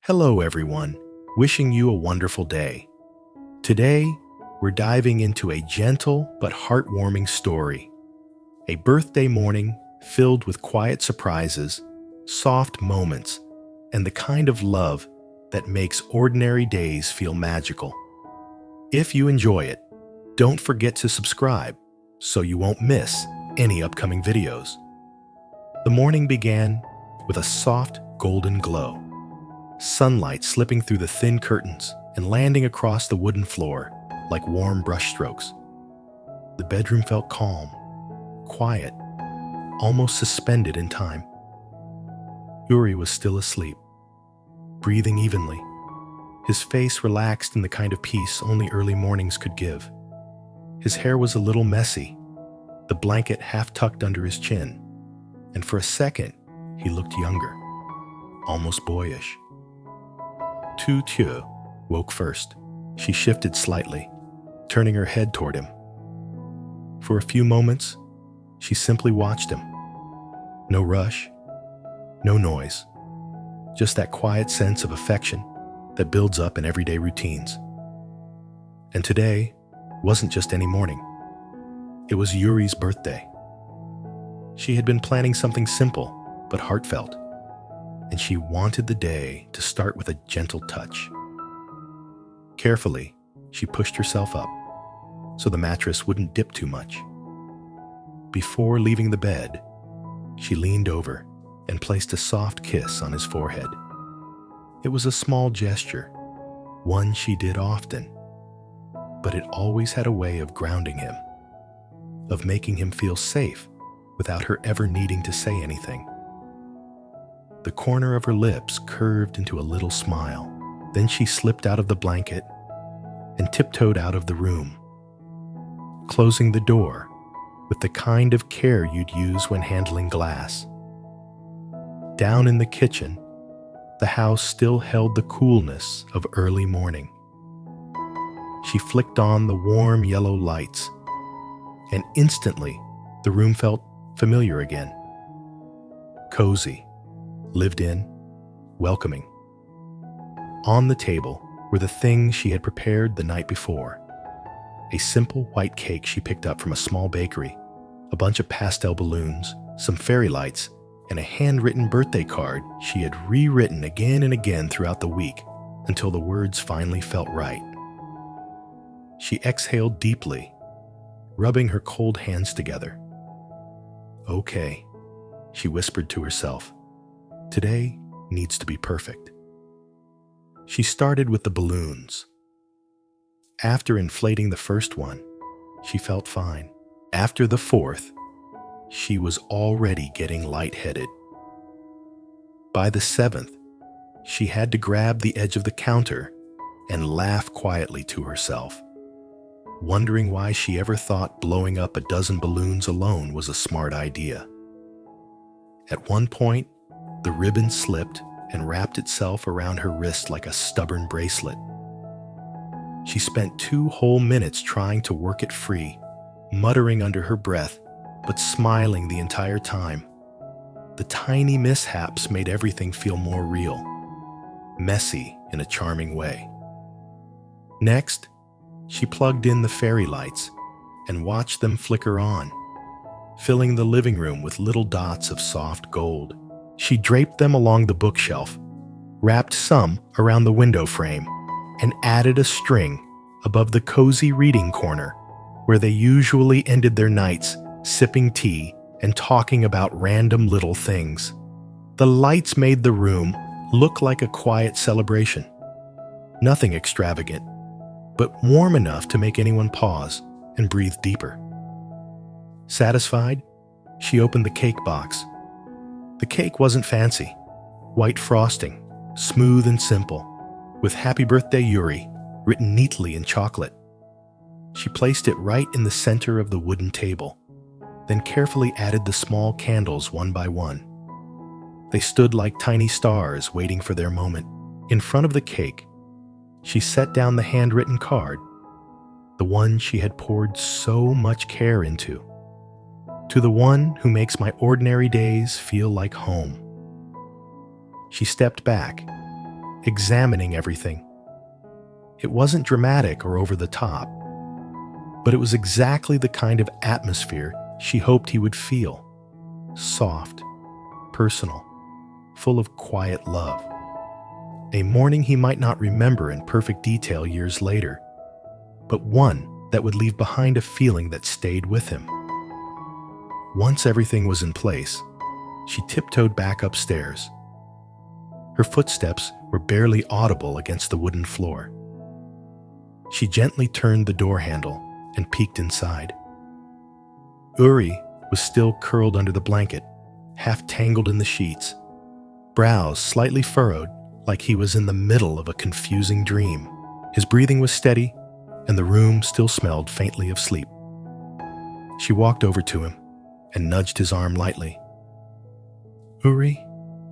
Hello, everyone. Wishing you a wonderful day. Today, we're diving into a gentle but heartwarming story. A birthday morning filled with quiet surprises, soft moments, and the kind of love that makes ordinary days feel magical. If you enjoy it, don't forget to subscribe so you won't miss any upcoming videos. The morning began with a soft golden glow. Sunlight slipping through the thin curtains and landing across the wooden floor like warm brushstrokes. The bedroom felt calm, quiet, almost suspended in time. Yuri was still asleep, breathing evenly, his face relaxed in the kind of peace only early mornings could give. His hair was a little messy, the blanket half tucked under his chin, and for a second, he looked younger, almost boyish. Tu Tieu woke first. She shifted slightly, turning her head toward him. For a few moments, she simply watched him. No rush, no noise, just that quiet sense of affection that builds up in everyday routines. And today wasn't just any morning. It was Yuri's birthday. She had been planning something simple but heartfelt, and she wanted the day to start with a gentle touch. Carefully, she pushed herself up so the mattress wouldn't dip too much. Before leaving the bed, she leaned over and placed a soft kiss on his forehead. It was a small gesture, one she did often, but it always had a way of grounding him, of making him feel safe without her ever needing to say anything. The corner of her lips curved into a little smile. Then she slipped out of the blanket and tiptoed out of the room, closing the door with the kind of care you'd use when handling glass. Down in the kitchen, the house still held the coolness of early morning. She flicked on the warm yellow lights, and instantly the room felt familiar again. Cozy, lived in, welcoming. On the table were the things she had prepared the night before. A simple white cake she picked up from a small bakery, a bunch of pastel balloons, some fairy lights, and a handwritten birthday card she had rewritten again and again throughout the week until the words finally felt right. She exhaled deeply, rubbing her cold hands together. "Okay," she whispered to herself. "Today needs to be perfect." She started with the balloons. After inflating the first one, she felt fine. After the fourth, she was already getting lightheaded. By the seventh, she had to grab the edge of the counter and laugh quietly to herself, wondering why she ever thought blowing up a dozen balloons alone was a smart idea. At one point, the ribbon slipped and wrapped itself around her wrist like a stubborn bracelet. She spent 2 whole minutes trying to work it free, muttering under her breath, but smiling the entire time. The tiny mishaps made everything feel more real, messy in a charming way. Next, she plugged in the fairy lights and watched them flicker on, filling the living room with little dots of soft gold. She draped them along the bookshelf, wrapped some around the window frame, and added a string above the cozy reading corner where they usually ended their nights sipping tea and talking about random little things. The lights made the room look like a quiet celebration. Nothing extravagant, but warm enough to make anyone pause and breathe deeper. Satisfied, she opened the cake box. The cake wasn't fancy. White frosting, smooth and simple, with "Happy Birthday, Yuri" written neatly in chocolate. She placed it right in the center of the wooden table, then carefully added the small candles one by one. They stood like tiny stars waiting for their moment. In front of the cake, she set down the handwritten card, the one she had poured so much care into. "To the one who makes my ordinary days feel like home." She stepped back, examining everything. It wasn't dramatic or over the top, but it was exactly the kind of atmosphere she hoped he would feel. Soft, personal, full of quiet love. A morning he might not remember in perfect detail years later, but one that would leave behind a feeling that stayed with him. Once everything was in place, she tiptoed back upstairs. Her footsteps were barely audible against the wooden floor. She gently turned the door handle and peeked inside. Uri was still curled under the blanket, half tangled in the sheets, brows slightly furrowed like he was in the middle of a confusing dream. His breathing was steady, and the room still smelled faintly of sleep. She walked over to him and nudged his arm lightly. "Uri,"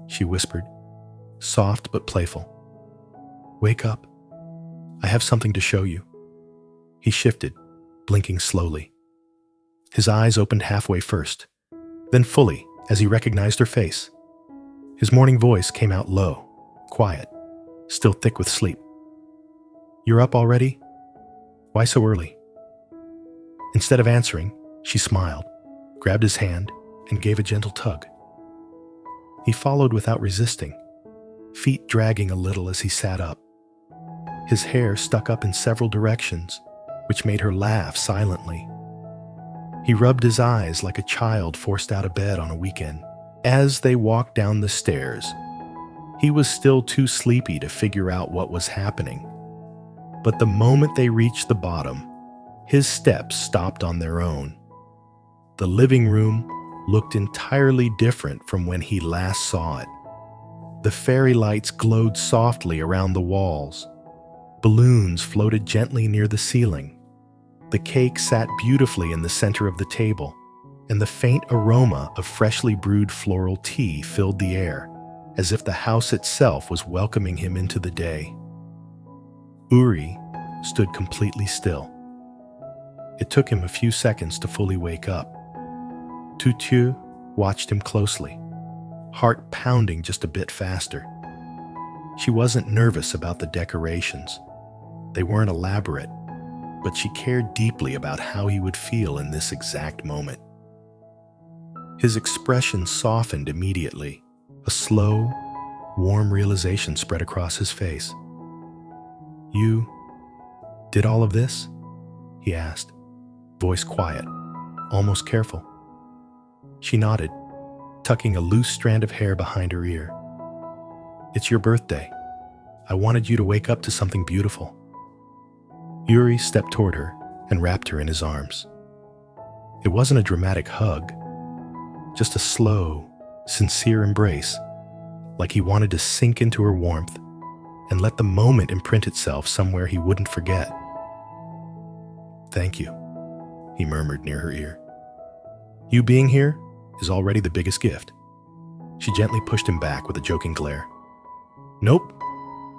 she whispered, soft but playful. "Wake up. I have something to show you." He shifted, blinking slowly. His eyes opened halfway first, then fully as he recognized her face. His morning voice came out low, quiet, still thick with sleep. "You're up already? Why so early?" Instead of answering, she smiled, grabbed his hand, and gave a gentle tug. He followed without resisting, feet dragging a little as he sat up. His hair stuck up in several directions, which made her laugh silently. He rubbed his eyes like a child forced out of bed on a weekend. As they walked down the stairs, he was still too sleepy to figure out what was happening. But the moment they reached the bottom, his steps stopped on their own. The living room looked entirely different from when he last saw it. The fairy lights glowed softly around the walls. Balloons floated gently near the ceiling. The cake sat beautifully in the center of the table, and the faint aroma of freshly brewed floral tea filled the air, as if the house itself was welcoming him into the day. Uri stood completely still. It took him a few seconds to fully wake up. Tu Tieu watched him closely, heart pounding just a bit faster. She wasn't nervous about the decorations. They weren't elaborate, but she cared deeply about how he would feel in this exact moment. His expression softened immediately. A slow, warm realization spread across his face. "You did all of this?" he asked, voice quiet, almost careful. She nodded, tucking a loose strand of hair behind her ear. "It's your birthday. I wanted you to wake up to something beautiful." Uri stepped toward her and wrapped her in his arms. It wasn't a dramatic hug, just a slow, sincere embrace, like he wanted to sink into her warmth and let the moment imprint itself somewhere he wouldn't forget. "Thank you," he murmured near her ear. "You being here is already the biggest gift." She gently pushed him back with a joking glare. "Nope,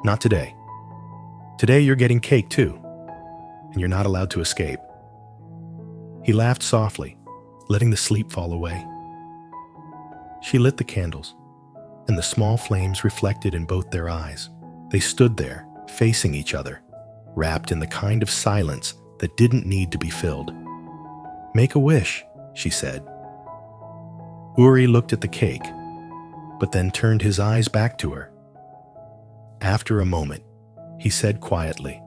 not today. Today you're getting cake too, and you're not allowed to escape." He laughed softly, letting the sleep fall away. She lit the candles, and the small flames reflected in both their eyes. They stood there, facing each other, wrapped in the kind of silence that didn't need to be filled. "Make a wish," she said. Uri looked at the cake, but then turned his eyes back to her. After a moment, he said quietly,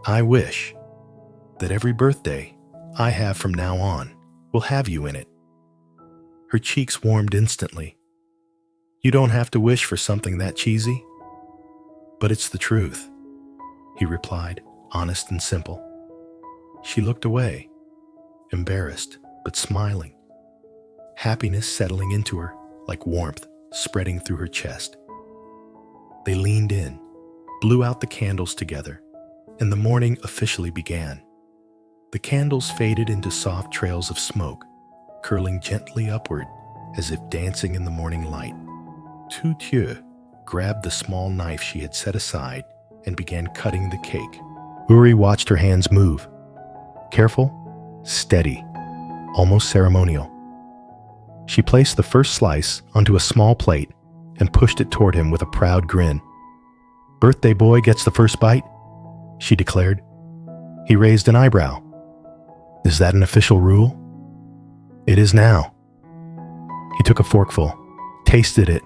"I wish that every birthday I have from now on will have you in it." Her cheeks warmed instantly. "You don't have to wish for something that cheesy." "But it's the truth," he replied, honest and simple. She looked away, embarrassed but smiling, happiness settling into her like warmth spreading through her chest. They leaned in, blew out the candles together, and the morning officially began. The candles faded into soft trails of smoke, curling gently upward as if dancing in the morning light. Tu Tieu grabbed the small knife she had set aside and began cutting the cake. Uri watched her hands move. Careful, steady, almost ceremonial. She placed the first slice onto a small plate and pushed it toward him with a proud grin. Birthday boy gets the first bite, she declared. He raised an eyebrow. Is that an official rule? It is now. He took a forkful, tasted it,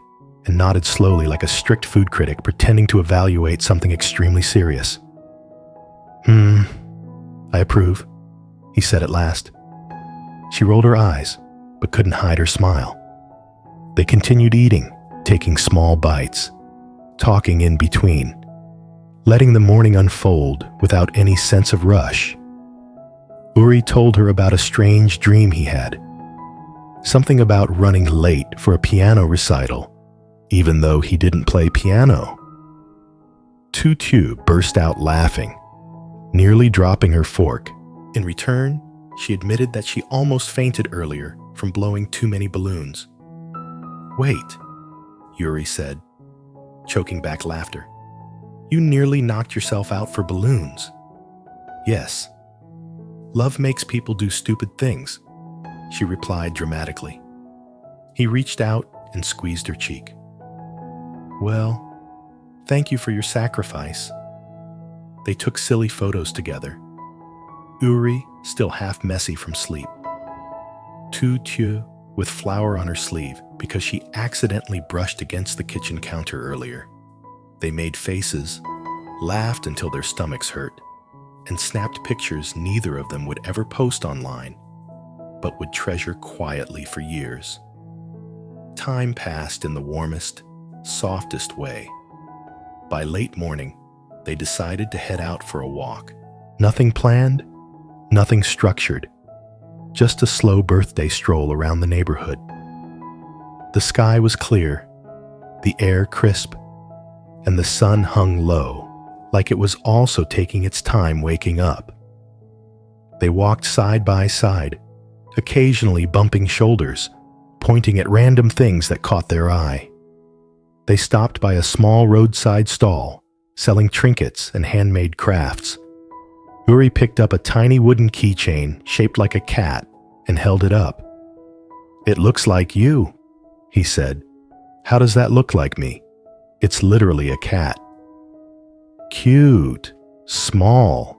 and nodded slowly like a strict food critic pretending to evaluate something extremely serious. I approve, he said at last. She rolled her eyes, but couldn't hide her smile. They continued eating, taking small bites, talking in between, letting the morning unfold without any sense of rush. Uri told her about a strange dream he had. Something about running late for a piano recital, even though he didn't play piano. Tu Tieu burst out laughing, nearly dropping her fork. In return, she admitted that she almost fainted earlier from blowing too many balloons. Wait, Uri said, choking back laughter. You nearly knocked yourself out for balloons. Yes. Love makes people do stupid things, she replied dramatically. He reached out and squeezed her cheek. Well, thank you for your sacrifice. They took silly photos together. Uri, still half messy from sleep. Tu Tieu, with flour on her sleeve because she accidentally brushed against the kitchen counter earlier. They made faces, laughed until their stomachs hurt, and snapped pictures neither of them would ever post online, but would treasure quietly for years. Time passed in the warmest, softest way. By late morning, they decided to head out for a walk. Nothing planned, nothing structured, just a slow birthday stroll around the neighborhood. The sky was clear, the air crisp, and the sun hung low, like it was also taking its time waking up. They walked side by side, occasionally bumping shoulders, pointing at random things that caught their eye. They stopped by a small roadside stall, selling trinkets and handmade crafts. Uri picked up a tiny wooden keychain shaped like a cat and held it up. It looks like you, he said. How does that look like me? It's literally a cat. Cute, small,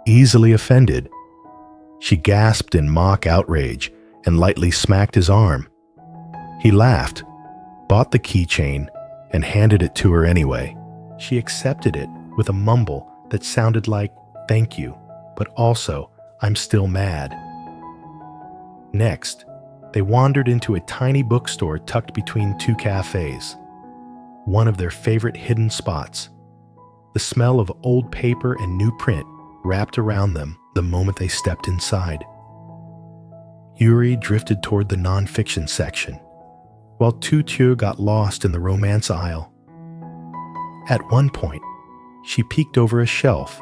easily offended. She gasped in mock outrage and lightly smacked his arm. He laughed, bought the keychain, and handed it to her anyway. She accepted it with a mumble that sounded like, "Thank you, but also, I'm still mad." Next, they wandered into a tiny bookstore tucked between two cafes, one of their favorite hidden spots. The smell of old paper and new print wrapped around them the moment they stepped inside. Uri drifted toward the nonfiction section, while Tu Tieu got lost in the romance aisle. At one point, she peeked over a shelf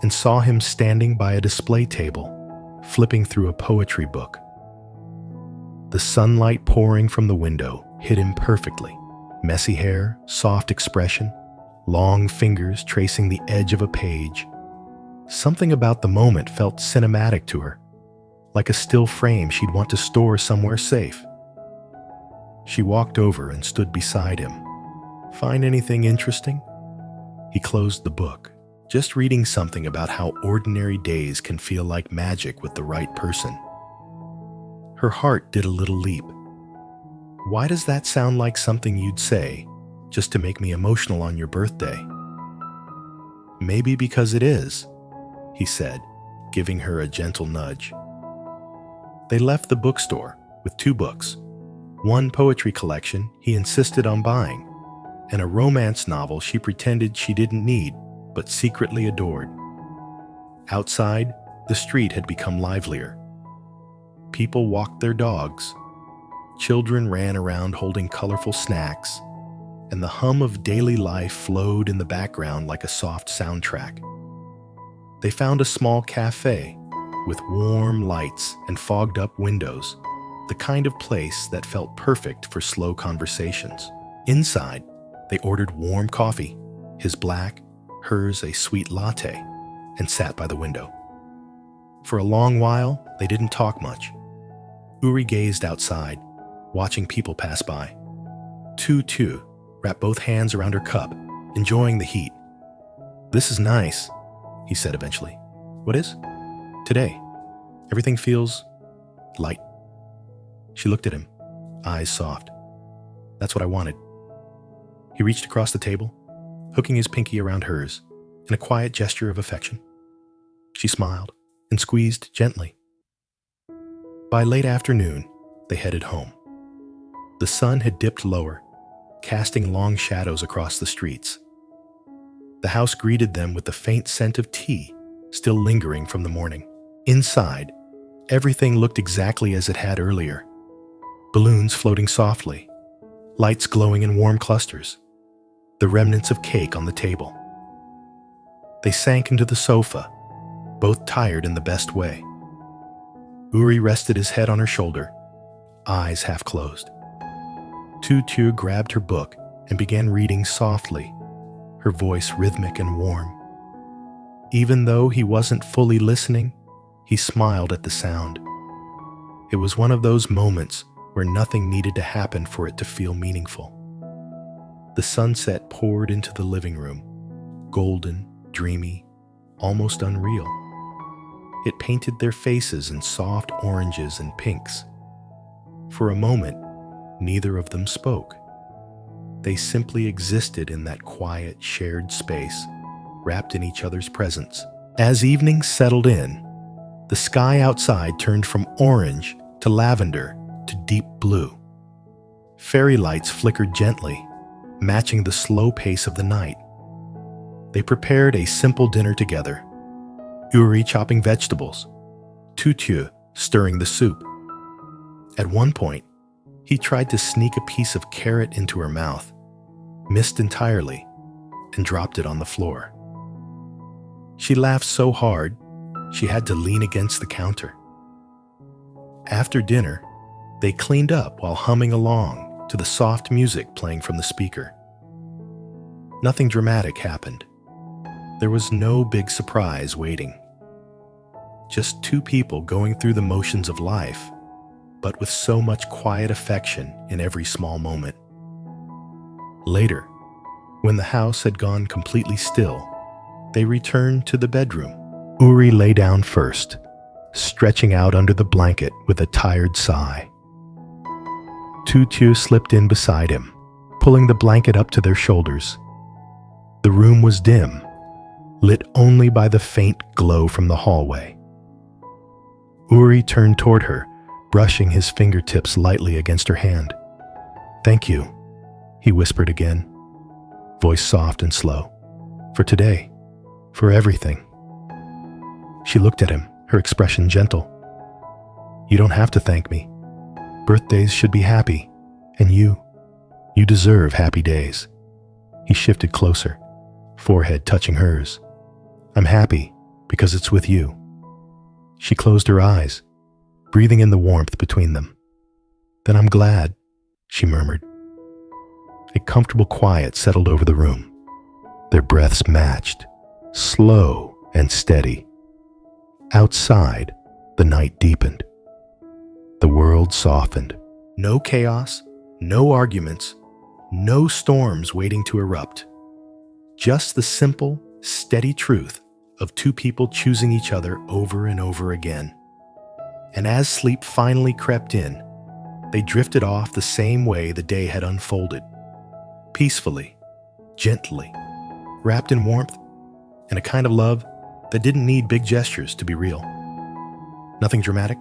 and saw him standing by a display table, flipping through a poetry book. The sunlight pouring from the window hit him perfectly. Messy hair, soft expression, long fingers tracing the edge of a page. Something about the moment felt cinematic to her, like a still frame she'd want to store somewhere safe. She walked over and stood beside him. Find anything interesting? He closed the book, just reading something about how ordinary days can feel like magic with the right person. Her heart did a little leap. Why does that sound like something you'd say, just to make me emotional on your birthday? Maybe because it is, he said, giving her a gentle nudge. They left the bookstore with two books, one poetry collection he insisted on buying, and a romance novel she pretended she didn't need, but secretly adored. Outside, the street had become livelier. People walked their dogs. Children ran around holding colorful snacks, and the hum of daily life flowed in the background like a soft soundtrack. They found a small cafe with warm lights and fogged-up windows, the kind of place that felt perfect for slow conversations. Inside, they ordered warm coffee, his black, hers a sweet latte, and sat by the window. For a long while, they didn't talk much. Uri gazed outside, watching people pass by. Tu Tieu wrapped both hands around her cup, enjoying the heat. "This is nice," he said eventually. "What is?" "Today. Everything feels light." She looked at him, eyes soft. "That's what I wanted." He reached across the table, hooking his pinky around hers in a quiet gesture of affection. She smiled and squeezed gently. By late afternoon, they headed home. The sun had dipped lower, casting long shadows across the streets. The house greeted them with the faint scent of tea still lingering from the morning. Inside, everything looked exactly as it had earlier. Balloons floating softly, lights glowing in warm clusters, the remnants of cake on the table. They sank into the sofa, both tired in the best way. Uri rested his head on her shoulder, eyes half closed. Tu Tieu grabbed her book and began reading softly, her voice rhythmic and warm. Even though he wasn't fully listening, he smiled at the sound. It was one of those moments where nothing needed to happen for it to feel meaningful. The sunset poured into the living room, golden, dreamy, almost unreal. It painted their faces in soft oranges and pinks. For a moment, neither of them spoke. They simply existed in that quiet, shared space, wrapped in each other's presence. As evening settled in, the sky outside turned from orange to lavender to deep blue. Fairy lights flickered gently, matching the slow pace of the night. They prepared a simple dinner together, Uri chopping vegetables, Tu Tieu stirring the soup. At one point, he tried to sneak a piece of carrot into her mouth, missed entirely, and dropped it on the floor. She laughed so hard, she had to lean against the counter. After dinner, they cleaned up while humming along to the soft music playing from the speaker. Nothing dramatic happened. There was no big surprise waiting. Just two people going through the motions of life, but with so much quiet affection in every small moment. Later, when the house had gone completely still, they returned to the bedroom. Uri lay down first, stretching out under the blanket with a tired sigh. Tu Tieu slipped in beside him, pulling the blanket up to their shoulders. The room was dim, lit only by the faint glow from the hallway. Uri turned toward her, brushing his fingertips lightly against her hand. "Thank you," he whispered again, voice soft and slow. "For today, for everything." She looked at him, her expression gentle. "You don't have to thank me. Birthdays should be happy, and you deserve happy days." He shifted closer, forehead touching hers. "I'm happy because it's with you." She closed her eyes, breathing in the warmth between them. "Then I'm glad," she murmured. A comfortable quiet settled over the room. Their breaths matched, slow and steady. Outside, the night deepened. The world softened. No chaos, no arguments, no storms waiting to erupt. Just the simple, steady truth of two people choosing each other over and over again. And as sleep finally crept in, they drifted off the same way the day had unfolded. Peacefully, gently, wrapped in warmth and a kind of love that didn't need big gestures to be real. Nothing dramatic,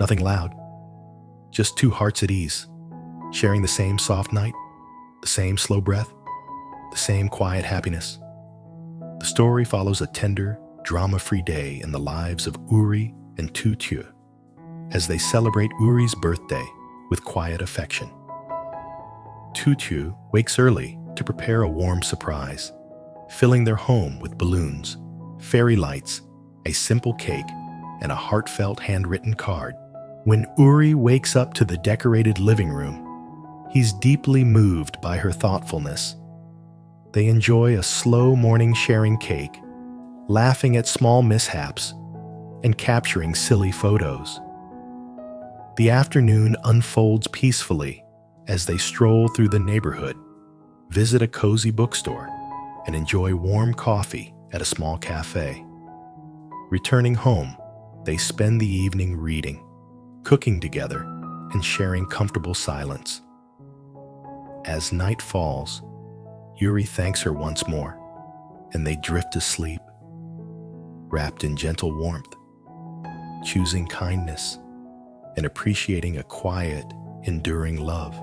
nothing loud, just two hearts at ease, sharing the same soft night, the same slow breath, the same quiet happiness. The story follows a tender, drama-free day in the lives of Uri and Tu Tieu as they celebrate Uri's birthday with quiet affection. Tu Tieu wakes early to prepare a warm surprise, filling their home with balloons, fairy lights, a simple cake, and a heartfelt handwritten card. When Uri wakes up to the decorated living room, he's deeply moved by her thoughtfulness. They enjoy a slow morning sharing cake, laughing at small mishaps, and capturing silly photos. The afternoon unfolds peacefully as they stroll through the neighborhood, visit a cozy bookstore, and enjoy warm coffee at a small cafe. Returning home, they spend the evening reading, cooking together, and sharing comfortable silence. As night falls, Yuri thanks her once more, and they drift to sleep, wrapped in gentle warmth, choosing kindness and appreciating a quiet, enduring love.